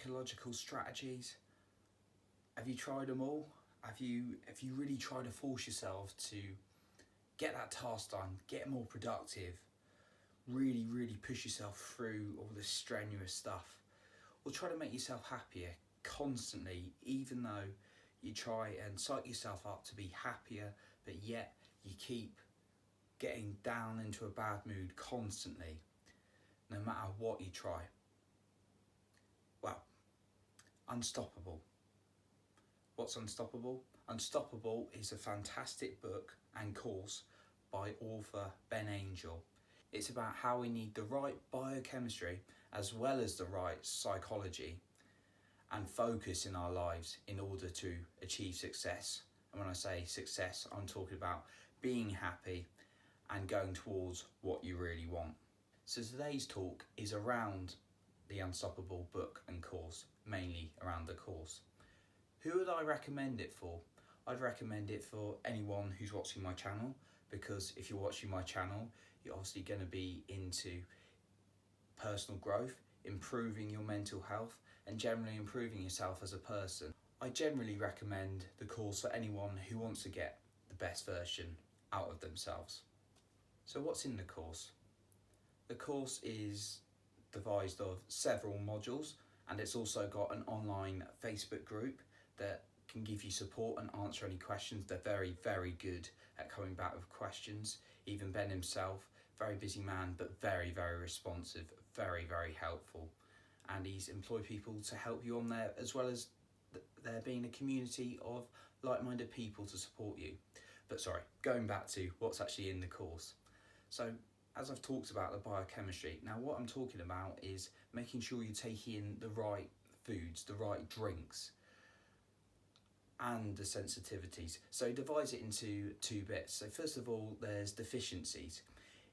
psychological strategies. Have you tried them all? Have you really tried to force yourself to get that task done, get more productive, really push yourself through all this strenuous stuff? Or try to make yourself happier constantly, even though you try and psych yourself up to be happier, but yet you keep getting down into a bad mood constantly, no matter what you try. Well, Unstoppable. What's Unstoppable? Unstoppable is a fantastic book and course by author Ben Angel. It's about how we need the right biochemistry as well as the right psychology and focus in our lives in order to achieve success. And when I say success, I'm talking about being happy and going towards what you really want. So today's talk is around the Unstoppable book and course, mainly around the course. Who would I recommend it for? I'd recommend it for anyone who's watching my channel, because if you're watching my channel, you're obviously going to be into personal growth, improving your mental health, and generally improving yourself as a person. I generally recommend the course for anyone who wants to get the best version out of themselves. So what's in the course? The course is devised of several modules, and it's also got an online Facebook group that can give you support and answer any questions. They're very good at coming back with questions. Even Ben himself, very busy man, but very responsive, very helpful. And he's employed people to help you on there, as well as there being a community of like-minded people to support you. But sorry, going back to what's actually in the course. So as I've talked about the biochemistry, now what I'm talking about is making sure you take in the right foods, the right drinks, and the sensitivities. So he divides it into two bits. So first of all, there's deficiencies.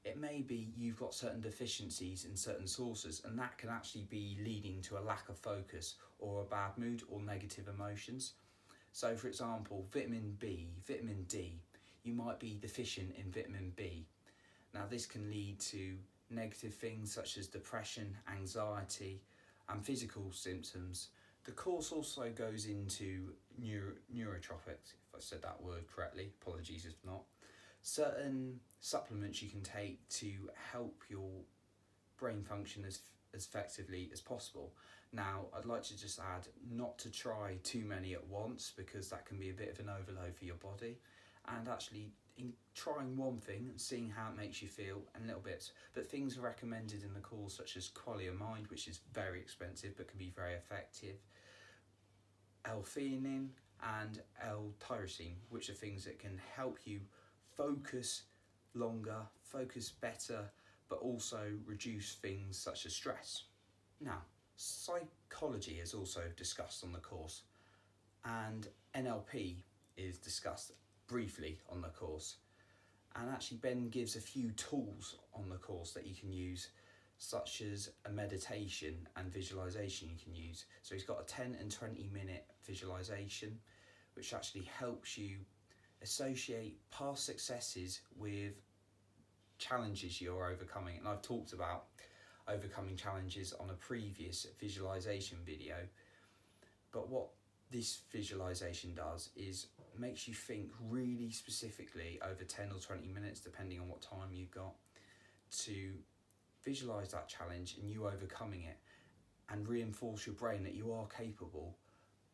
It may be you've got certain deficiencies in certain sources, and that can actually be leading to a lack of focus or a bad mood or negative emotions. So for example, vitamin B, vitamin D, you might be deficient in vitamin B. Now this can lead to negative things such as depression, anxiety, and physical symptoms. The course also goes into neurotropics, if I said that word correctly, apologies if not. Certain supplements you can take to help your brain function as effectively as possible. Now, I'd like to just add not to try too many at once, because that can be a bit of an overload for your body, and actually in trying one thing and seeing how it makes you feel and little bits. But things are recommended in the course such as qualia mind, which is very expensive but can be very effective, L-theanine and L-tyrosine, which are things that can help you focus longer, focus better, but also reduce things such as stress. Now, psychology is also discussed on the course, and NLP is discussed briefly on the course. And actually Ben gives a few tools on the course that you can use, such as a meditation and visualization you can use. So he's got a 10 and 20 minute visualization, which actually helps you associate past successes with challenges you're overcoming. And I've talked about overcoming challenges on a previous visualization video. But what this visualization does is makes you think really specifically over 10 or 20 minutes, depending on what time you've got, to visualize that challenge and you overcoming it, and reinforce your brain that you are capable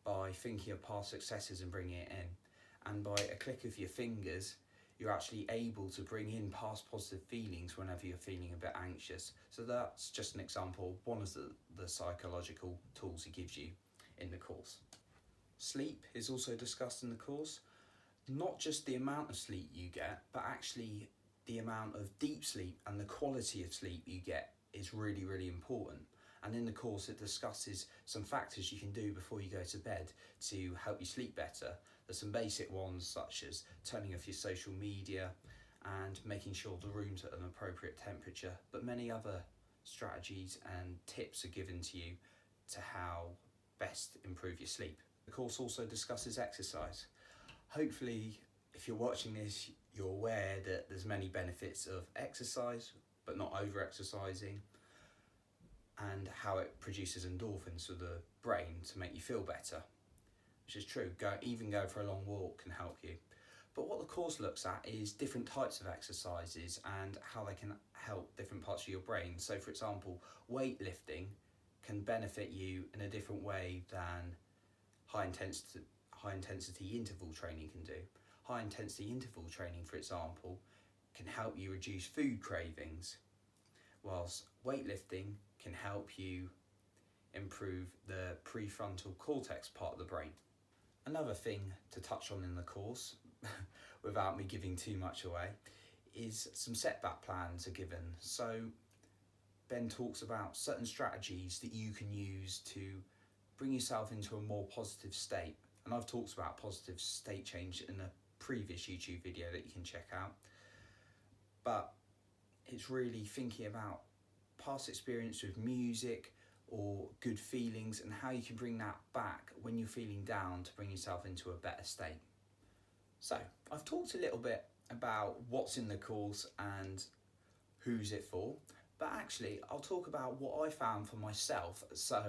by thinking of past successes and bringing it in. And by a click of your fingers, you're actually able to bring in past positive feelings whenever you're feeling a bit anxious. So that's just an example, one of the psychological tools he gives you in the course. Sleep is also discussed in the course. Not just the amount of sleep you get, but actually the amount of deep sleep and the quality of sleep you get is really important. And in the course it discusses some factors you can do before you go to bed to help you sleep better. There's some basic ones such as turning off your social media and making sure the room's at an appropriate temperature, but many other strategies and tips are given to you to how best improve your sleep. The course also discusses exercise. Hopefully, if you're watching this, you're aware that there's many benefits of exercise, but not over exercising. and how it produces endorphins for the brain to make you feel better, which is true. Even go for a long walk can help you. But what the course looks at is different types of exercises and how they can help different parts of your brain. So for example, weightlifting can benefit you in a different way than high intensity interval training can do. High intensity interval training, for example, can help you reduce food cravings, whilst weightlifting can help you improve the prefrontal cortex part of the brain. Another thing to touch on in the course, without me giving too much away, is some setback plans are given. So Ben talks about certain strategies that you can use to bring yourself into a more positive state. And I've talked about positive state change in a previous YouTube video that you can check out. But it's really thinking about past experience with music or good feelings and how you can bring that back when you're feeling down to bring yourself into a better state. So I've talked a little bit about what's in the course and who's it for, but actually I'll talk about what I found for myself so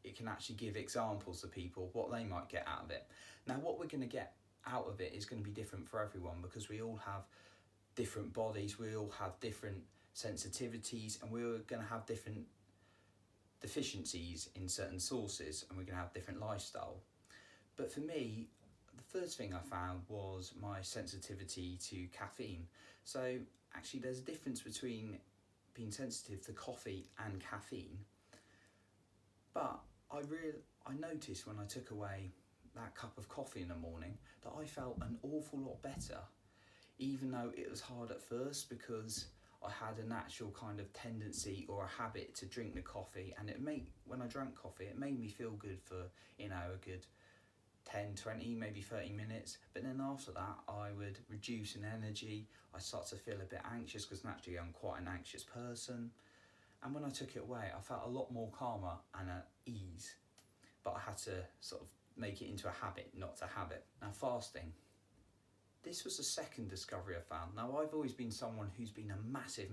it can actually give examples to people what they might get out of it. Now what we're going to get out of it is going to be different for everyone because we all have different bodies, we all have different sensitivities, and we're going to have different deficiencies in certain sources, and we're going to have different lifestyle. But for me, the first thing I found was my sensitivity to caffeine. So actually there's a difference between being sensitive to coffee and caffeine, but I noticed when I took away that cup of coffee in the morning that I felt an awful lot better, even though it was hard at first because I had a natural kind of tendency or a habit to drink the coffee, and when I drank coffee it made me feel good for a good 10, 20, maybe 30 minutes, but then after that I would reduce in energy, I start to feel a bit anxious because naturally I'm quite an anxious person, and when I took it away I felt a lot more calmer and at ease, but I had to sort of make it into a habit not to have it. Now fasting. This was the second discovery I found. Now I've always been someone who's been a massive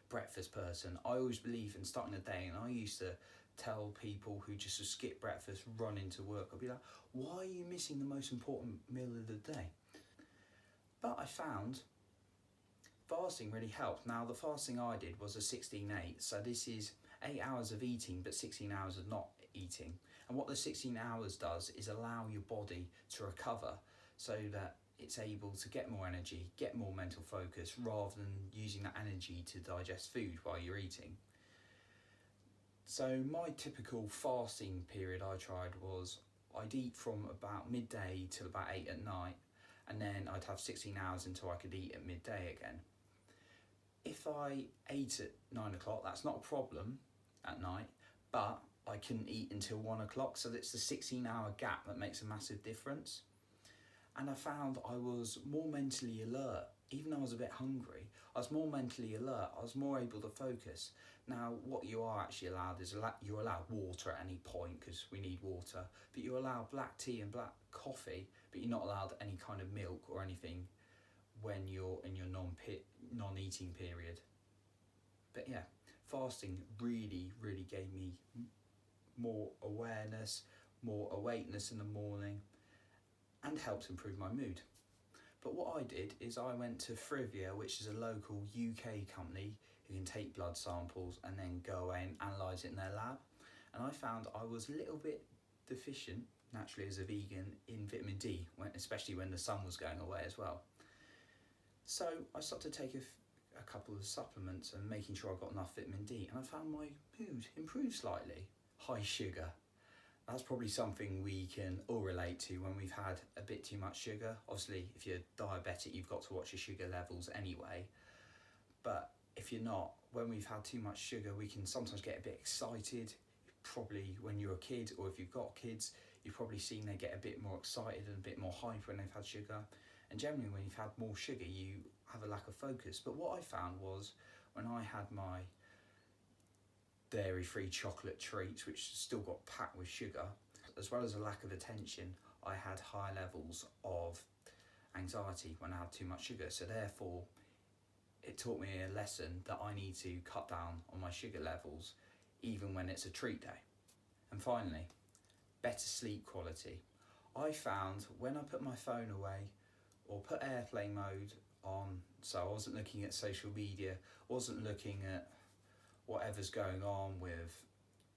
breakfast person. I always believe in starting a day, and I used to tell people who just skip breakfast, run into work, I'd be like, why are you missing the most important meal of the day? But I found fasting really helped. Now the fasting I did was a 16-8, so this is 8 hours of eating but 16 hours of not eating. And what the 16 hours does is allow your body to recover so that it's able to get more energy, get more mental focus, rather than using that energy to digest food while you're eating. So my typical fasting period I tried was I'd eat from about midday till about 8 at night, and then I'd have 16 hours until I could eat at midday again. If I ate at 9 o'clock, that's not a problem at night, but I couldn't eat until 1 o'clock, so it's the 16-hour gap that makes a massive difference. And I found I was more mentally alert. Even though I was a bit hungry, I was more mentally alert. I was more able to focus. Now, what you are actually allowed is you're allowed water at any point because we need water, but you're allowed black tea and black coffee, but you're not allowed any kind of milk or anything when you're in your non-eating period. But yeah, fasting really gave me more awareness, more awakeness in the morning, and helps improve my mood. But what I did is I went to Frivia, which is a local UK company who can take blood samples and then go away and analyse it in their lab. And I found I was a little bit deficient, naturally as a vegan, in vitamin D, especially when the sun was going away as well. So I started to take a couple of supplements and making sure I got enough vitamin D, and I found my mood improved slightly. High sugar. That's probably something we can all relate to when we've had a bit too much sugar. Obviously, if you're diabetic, you've got to watch your sugar levels anyway. But if you're not, when we've had too much sugar, we can sometimes get a bit excited. Probably when you're a kid, or if you've got kids, you've probably seen they get a bit more excited and a bit more hyper when they've had sugar. And generally, when you've had more sugar, you have a lack of focus. But what I found was when I had my dairy-free chocolate treats, which still got packed with sugar, as well as a lack of attention, I had high levels of anxiety when I had too much sugar. So therefore, it taught me a lesson that I need to cut down on my sugar levels even when it's a treat day. And finally, better sleep quality. I found when I put my phone away or put airplane mode on, so I wasn't looking at social media, wasn't looking at whatever's going on with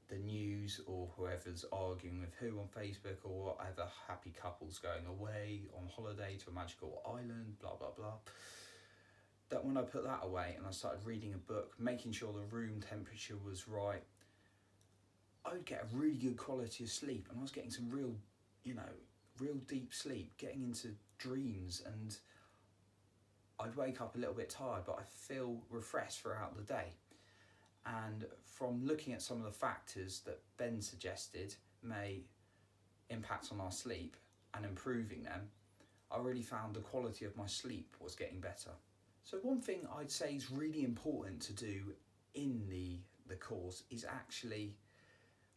the news or whoever's arguing with who on Facebook, or whatever happy couples going away on holiday to a magical island, blah blah blah, that when I put that away and I started reading a book, making sure the room temperature was right, I would get a really good quality of sleep, and I was getting some real deep sleep, getting into dreams, and I'd wake up a little bit tired, but I feel refreshed throughout the day. And from looking at some of the factors that Ben suggested may impact on our sleep and improving them, I really found the quality of my sleep was getting better. So one thing I'd say is really important to do in the course is actually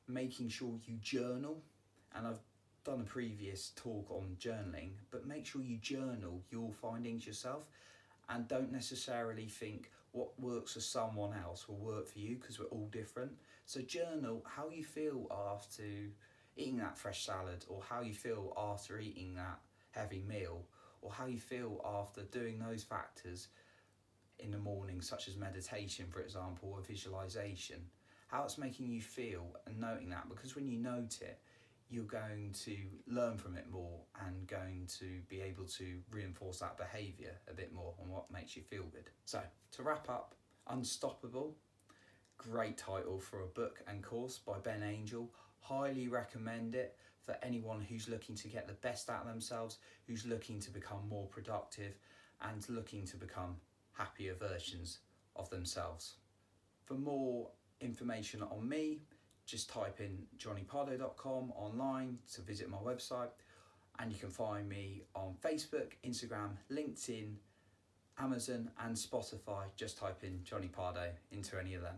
making sure you journal. And I've done a previous talk on journaling, but make sure you journal your findings yourself, and don't necessarily think what works for someone else will work for you, because we're all different. So journal how you feel after eating that fresh salad, or how you feel after eating that heavy meal, or how you feel after doing those factors in the morning, such as meditation, for example, or visualization. How it's making you feel, and noting that, because when you note it, you're going to learn from it more and going to be able to reinforce that behaviour a bit more on what makes you feel good. So, to wrap up, Unstoppable, great title for a book and course by Ben Angel. Highly recommend it for anyone who's looking to get the best out of themselves, who's looking to become more productive and looking to become happier versions of themselves. For more information on me, just type in johnnypardo.com online to visit my website, and you can find me on Facebook, Instagram, LinkedIn, Amazon and Spotify. Just type in Johnny Pardo into any of them.